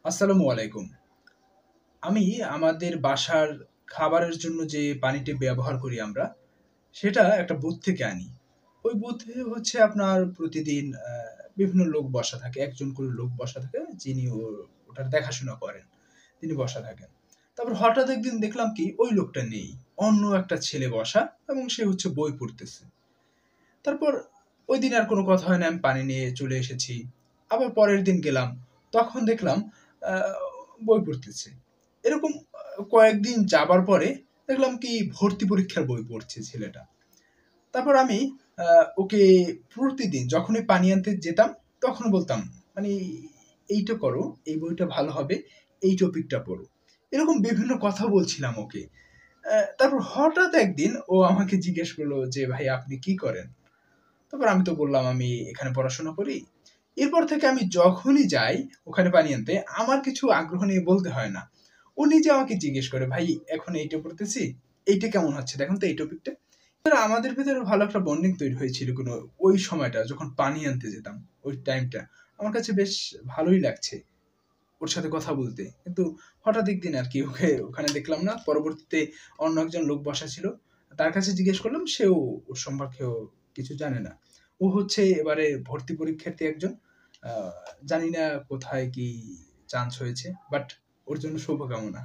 আসসালামু আলাইকুম। আমি আমাদের বাসার খাবারের জন্য যে পানিটি ব্যবহার করি আমরা, সেটা একটা বুথ থেকে আনি। ওই বুথে হচ্ছে আপনার প্রতিদিন বিভিন্ন লোক বসা থাকে। একজন করে লোক বসা থাকে যিনি ওটার দেখাশোনা করেন। তিনি বসা থাকেন। তারপর হঠাৎ একদিন দেখলাম কি ওই লোকটা নেই। অন্য একটা ছেলে বসা এবং সে হচ্ছে বই পড়তেছে। তারপর ঐদিন আর কোনো কথা হয় না। আমি পানি নিয়ে চলে এসেছি। আবার পরের দিন গেলাম। তখন দেখলাম আ বই পড়তেছে। এরকম কয়েকদিন যাবার পরে দেখলাম কি ভর্তি পরীক্ষার বই পড়ছে ছেলেটা। তারপর আমি আ ওকে প্রতিদিন যখনই পানি আনতে যেতাম তখন বলতাম, মানে এইটা করো, এই বইটা ভালো হবে, এই টপিকটা পড়ো। এরকম বিভিন্ন কথা বলছিলাম ওকে। তারপর হঠাৎ একদিন ও আমাকে জিজ্ঞেস করলো যে, "ভাই আপনি কি করেন?" তারপর আমি তো বললাম আমি এখানে পড়াশোনা করি। এরপর থেকে আমি যখনই যাই ওখানে পানি আনতে আমার কিছু আগ্রহ নিয়ে বলতে হয় না। ও নিজে আমাকে জিজ্ঞেস করে, "ভাই এখন এইটা পড়তেছি। এইটা কেমন হচ্ছে দেখুন তো এই টপিকটা।" আমাদের ভেতরে ভালো একটা বন্ডিং তৈরি হয়েছিল ওই সময়টা যখন পানি আনতে যেতাম, ওই টাইমটা। আমার কাছে বেশ ভালোই লাগছে ওর সাথে কথা বলতে। কিন্তু হঠাৎ একদিন আরকি ওকে ওখানে দেখলাম না। পরবর্তীতে অন্য একজন লোক বসা ছিল। তার কাছে জিজ্ঞেস করলাম, সেও ওর সম্পর্কেও কিছু জানে না। ও হচ্ছে এবারে ভর্তি পরীক্ষার্থী একজন। আ জানি না কোথায় কি চান্স হয়েছে। বাট ওর জন্য শুভকামনা।